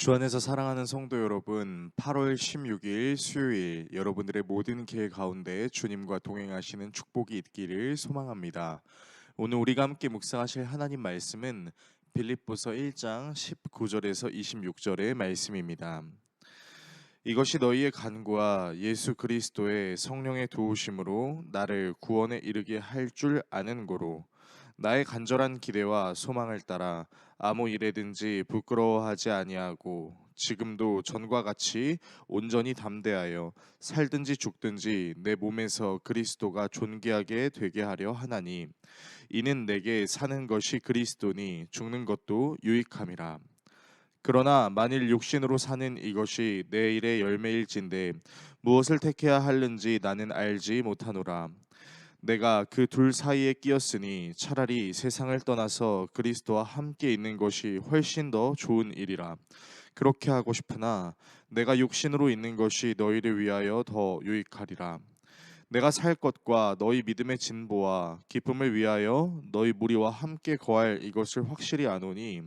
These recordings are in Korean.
주 안에서 사랑하는 성도 여러분, 8월 16일 수요일 여러분들의 모든 계획 가운데 주님과 동행하시는 축복이 있기를 소망합니다. 오늘 우리가 함께 묵상하실 하나님 말씀은 빌립보서 1장 19절에서 26절의 말씀입니다. 이것이 너희의 간구와 예수 그리스도의 성령의 도우심으로 나를 구원에 이르게 할 줄 아는 고로 나의 간절한 기대와 소망을 따라 아무 일에든지 부끄러워하지 아니하고 지금도 전과 같이 온전히 담대하여 살든지 죽든지 내 몸에서 그리스도가 존귀하게 되게 하려 하나니 이는 내게 사는 것이 그리스도니 죽는 것도 유익함이라. 그러나 만일 육신으로 사는 이것이 내 일의 열매일진데 무엇을 택해야 하는지 나는 알지 못하노라. 내가 그 둘 사이에 끼었으니 차라리 세상을 떠나서 그리스도와 함께 있는 것이 훨씬 더 좋은 일이라. 그렇게 하고 싶으나 내가 육신으로 있는 것이 너희를 위하여 더 유익하리라. 내가 살 것과 너희 믿음의 진보와 기쁨을 위하여 너희 무리와 함께 거할 이것을 확실히 아노니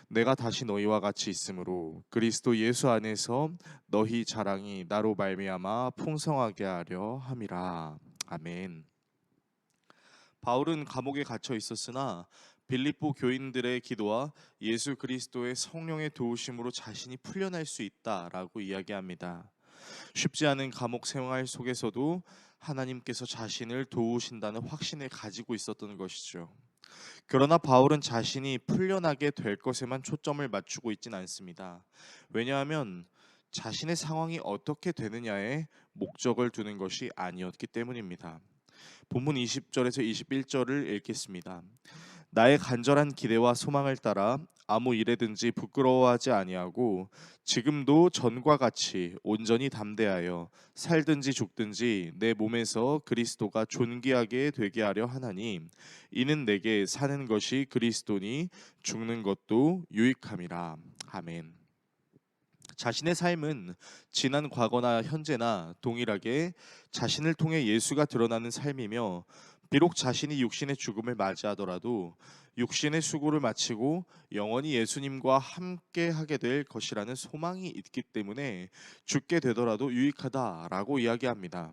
내가 다시 너희와 같이 있으므로 그리스도 예수 안에서 너희 자랑이 나로 말미암아 풍성하게 하려 함이라. 아멘. 바울은 감옥에 갇혀 있었으나 빌립보 교인들의 기도와 예수 그리스도의 성령의 도우심으로 자신이 풀려날 수 있다라고 이야기합니다. 쉽지 않은 감옥 생활 속에서도 하나님께서 자신을 도우신다는 확신을 가지고 있었던 것이죠. 그러나 바울은 자신이 풀려나게 될 것에만 초점을 맞추고 있진 않습니다. 왜냐하면 자신의 상황이 어떻게 되느냐에 목적을 두는 것이 아니었기 때문입니다. 본문 20절에서 21절을 읽겠습니다. 나의 간절한 기대와 소망을 따라 아무 일에든지 부끄러워하지 아니하고 지금도 전과 같이 온전히 담대하여 살든지 죽든지 내 몸에서 그리스도가 존귀하게 되게 하려 하나니 이는 내게 사는 것이 그리스도니 죽는 것도 유익함이라. 아멘. 자신의 삶은 지난 과거나 현재나 동일하게 자신을 통해 예수가 드러나는 삶이며 비록 자신이 육신의 죽음을 맞이하더라도 육신의 수고를 마치고 영원히 예수님과 함께 하게 될 것이라는 소망이 있기 때문에 죽게 되더라도 유익하다라고 이야기합니다.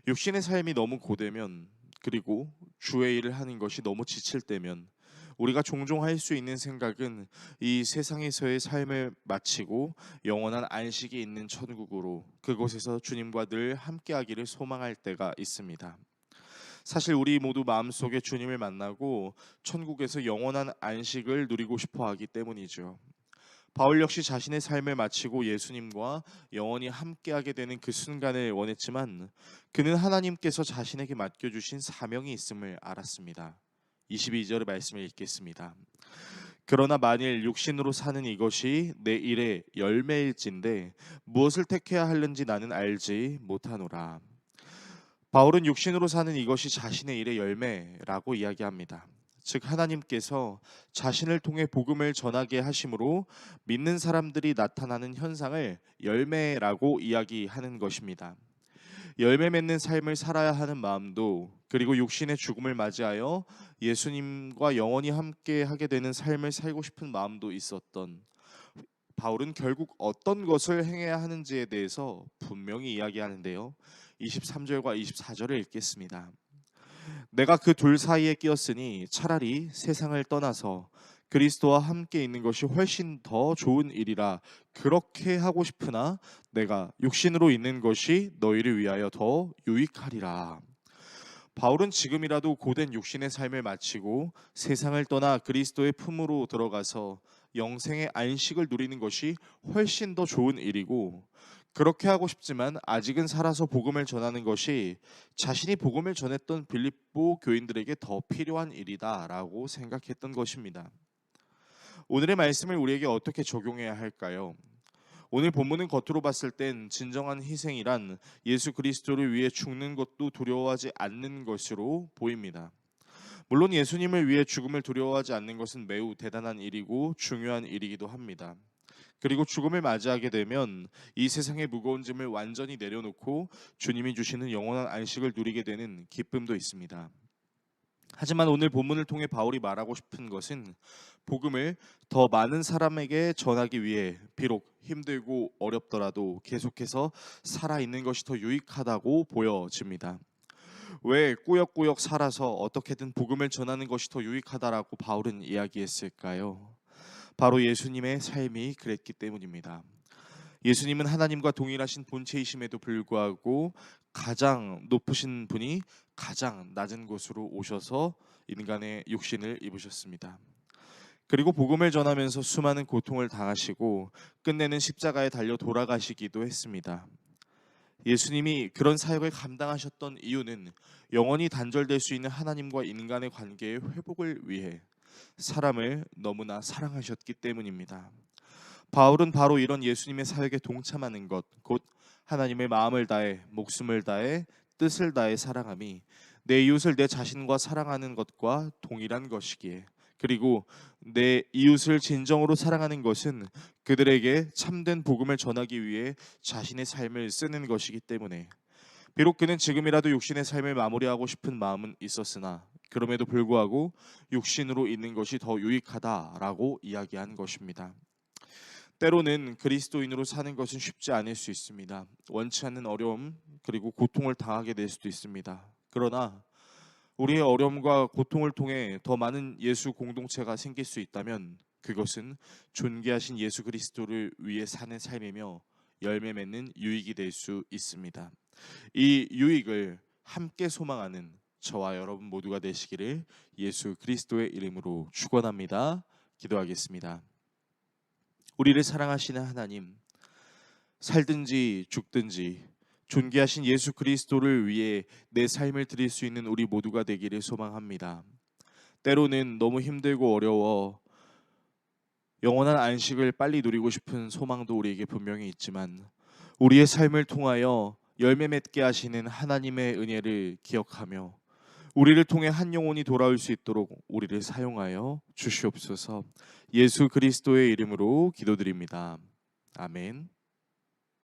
육신의 삶이 너무 고되면 그리고 주의 일을 하는 것이 너무 지칠 때면 우리가 종종 할 수 있는 생각은 이 세상에서의 삶을 마치고 영원한 안식이 있는 천국으로 그곳에서 주님과 늘 함께하기를 소망할 때가 있습니다. 사실 우리 모두 마음속에 주님을 만나고 천국에서 영원한 안식을 누리고 싶어 하기 때문이죠. 바울 역시 자신의 삶을 마치고 예수님과 영원히 함께하게 되는 그 순간을 원했지만 그는 하나님께서 자신에게 맡겨주신 사명이 있음을 알았습니다. 22절의 말씀을 읽겠습니다. 그러나 만일 육신으로 사는 이것이 내 일의 열매일진데 무엇을 택해야 하는지 나는 알지 못하노라. 바울은 육신으로 사는 이것이 자신의 일의 열매라고 이야기합니다. 즉 하나님께서 자신을 통해 복음을 전하게 하심으로 믿는 사람들이 나타나는 현상을 열매라고 이야기하는 것입니다. 열매 맺는 삶을 살아야 하는 마음도 그리고 육신의 죽음을 맞이하여 예수님과 영원히 함께 하게 되는 삶을 살고 싶은 마음도 있었던 바울은 결국 어떤 것을 행해야 하는지에 대해서 분명히 이야기하는데요. 23절과 24절을 읽겠습니다. 내가 그 둘 사이에 끼었으니 차라리 세상을 떠나서 그리스도와 함께 있는 것이 훨씬 더 좋은 일이라. 그렇게 하고 싶으나 내가 육신으로 있는 것이 너희를 위하여 더 유익하리라. 바울은 지금이라도 고된 육신의 삶을 마치고 세상을 떠나 그리스도의 품으로 들어가서 영생의 안식을 누리는 것이 훨씬 더 좋은 일이고, 그렇게 하고 싶지만 아직은 살아서 복음을 전하는 것이 자신이 복음을 전했던 빌립보 교인들에게 더 필요한 일이다라고 생각했던 것입니다. 오늘의 말씀을 우리에게 어떻게 적용해야 할까요? 오늘 본문은 겉으로 봤을 땐 진정한 희생이란 예수 그리스도를 위해 죽는 것도 두려워하지 않는 것으로 보입니다. 물론 예수님을 위해 죽음을 두려워하지 않는 것은 매우 대단한 일이고 중요한 일이기도 합니다. 그리고 죽음을 맞이하게 되면 이 세상의 무거운 짐을 완전히 내려놓고 주님이 주시는 영원한 안식을 누리게 되는 기쁨도 있습니다. 하지만 오늘 본문을 통해 바울이 말하고 싶은 것은 복음을 더 많은 사람에게 전하기 위해 비록 힘들고 어렵더라도 계속해서 살아있는 것이 더 유익하다고 보여집니다. 왜 꾸역꾸역 살아서 어떻게든 복음을 전하는 것이 더 유익하다라고 바울은 이야기했을까요? 바로 예수님의 삶이 그랬기 때문입니다. 예수님은 하나님과 동일하신 본체이심에도 불구하고 가장 높으신 분이 가장 낮은 곳으로 오셔서 인간의 육신을 입으셨습니다. 그리고 복음을 전하면서 수많은 고통을 당하시고 끝내는 십자가에 달려 돌아가시기도 했습니다. 예수님이 그런 사역을 감당하셨던 이유는 영원히 단절될 수 있는 하나님과 인간의 관계의 회복을 위해 사람을 너무나 사랑하셨기 때문입니다. 바울은 바로 이런 예수님의 사역에 동참하는 것, 곧 하나님의 마음을 다해, 목숨을 다해, 뜻을 다해 사랑함이 내 이웃을 내 자신과 사랑하는 것과 동일한 것이기에, 그리고 내 이웃을 진정으로 사랑하는 것은 그들에게 참된 복음을 전하기 위해 자신의 삶을 쓰는 것이기 때문에, 비록 그는 지금이라도 육신의 삶을 마무리하고 싶은 마음은 있었으나 그럼에도 불구하고 육신으로 있는 것이 더 유익하다라고 이야기한 것입니다. 때로는 그리스도인으로 사는 것은 쉽지 않을 수 있습니다. 원치 않는 어려움 그리고 고통을 당하게 될 수도 있습니다. 그러나 우리의 어려움과 고통을 통해 더 많은 예수 공동체가 생길 수 있다면 그것은 존귀하신 예수 그리스도를 위해 사는 삶이며 열매 맺는 유익이 될 수 있습니다. 이 유익을 함께 소망하는 저와 여러분 모두가 되시기를 예수 그리스도의 이름으로 축원합니다. 기도하겠습니다. 우리를 사랑하시는 하나님, 살든지 죽든지 존귀하신 예수 그리스도를 위해 내 삶을 드릴 수 있는 우리 모두가 되기를 소망합니다. 때로는 너무 힘들고 어려워 영원한 안식을 빨리 누리고 싶은 소망도 우리에게 분명히 있지만 우리의 삶을 통하여 열매 맺게 하시는 하나님의 은혜를 기억하며 우리를 통해 한 영혼이 돌아올 수 있도록 우리를 사용하여 주시옵소서. 예수 그리스도의 이름으로 기도드립니다. 아멘.